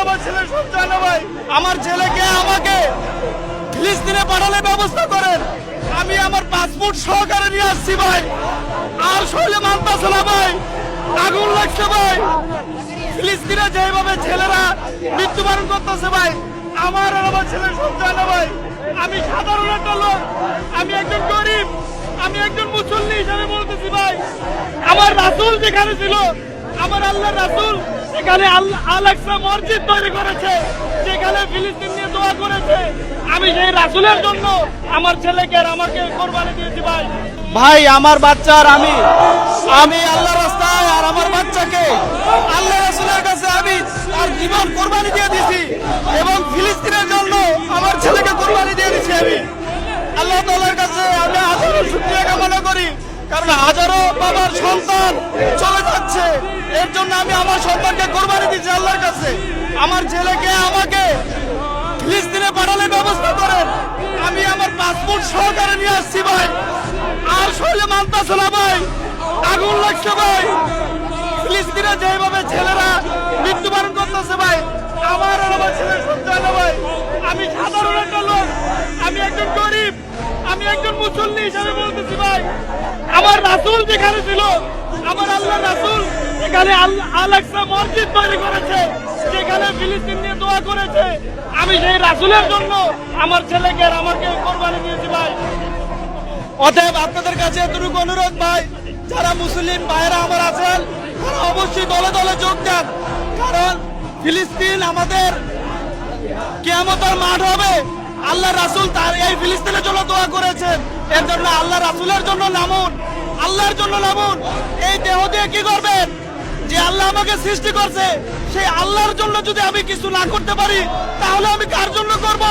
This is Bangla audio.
আমার ছেলের সন্তান ভাই, আমার ছেলেকে আমাকে ফিলিস্তিনে পাঠানোর ব্যবস্থা করেন। আমি আমার পাসপোর্ট সহকারে নিয়ে আসছি ভাই, আর শরীরে মানতেছে না ভাই, আগুন লাগছে ভাই। ফিলিস্তিনে যেভাবে ছেলেরা মৃত্যুবরণ করতেছে ভাই, আমার আর আমার ছেলের সন্তান ভাই। আমি সাধারণ একটা লোক, আমি একজন গরিব, আমি একজন মুসল্লি হিসাবে বলতেছি ভাই, আমার রাসূল যেখানে ছিল, আমার আল্লাহ রাসূল সেখানে আল আকসা মসজিদ তৈরি করেছে, যেখানে ফিলিস্তিন নিয়ে দোয়া করেছে। আমি সেই রাসূলের জন্য আমার ছেলেকে আর আমাকে কোরবানি দিয়েছি ভাই। ভাই আমার বাচ্চা আর আমি আল্লাহর রাস্তায় আর আমার বাচ্চাকে আল্লাহ রাসূলের কাছে আমি তার জীবন কোরবানি দিয়ে দিয়েছি, এবং ফিলিস্তিনের জন্য আমার ছেলেকে কোরবানি দিয়ে দিয়েছি। আমি আল্লাহ তাআলার কাছে আমি হাজারো শুকরিয়া কামনা করি, কারণ হাজারো বাবার সন্তান চলে যাচ্ছে, এর জন্য আমি আমার সন্তানকে কোরবানি দিচ্ছি আল্লাহর কাছে। আমার ছেলেকে আমাকে ফিলিস্তিনে পাঠানোর ব্যবস্থা করেন। আমি আমার পাসপোর্ট সহকারে নিয়ে আসছি ভাই, আর শরীরে মানতেছে না ভাই, আগুন লাগছে ভাই। ফিলিস্তিনে যেভাবে ছেলেরা মৃত্যুবরণ করতেছে ভাই, আমার আর আমার ছেলের সন্তান ভাই। আমি সাধারণ একটা লোক, আমি একজন গরিব, আমি একজন মুসল্লি হিসাবে বলতেছি ভাই, আমার রাসূল যেখানে ছিল, আমার আল্লাহ রাসূল সেখানে আল আকসা মসজিদ তৈরি করেছে, যেখানে ফিলিস্তিন নিয়ে দোয়া করেছে। আমি সেই রাসূলের জন্য আমার ছেলেকে আর আমাকে কোরবানি দিয়েছি ভাই। অতএব আপনাদের কাছে এতটুকু অনুরোধ ভাই, যারা মুসলিম ভাইরা আমার আছেন, তারা অবশ্যই দলে দলে যোগ দেন, কারণ ফিলিস্তিন আমাদের কিয়ামতের মাঠ হবে। আল্লাহ রাসূল তার এই ফিলিস্তিনের জন্য দোয়া করেছেন, এর জন্য আল্লাহ রাসূলের জন্য নামুন, আল্লাহর জন্য নামুন। এই দেহ দিয়ে কি করবেন? যে আল্লাহ আমাকে সৃষ্টি করছে, সেই আল্লাহর জন্য যদি আমি কিছু না করতে পারি, তাহলে আমি কার জন্য করব?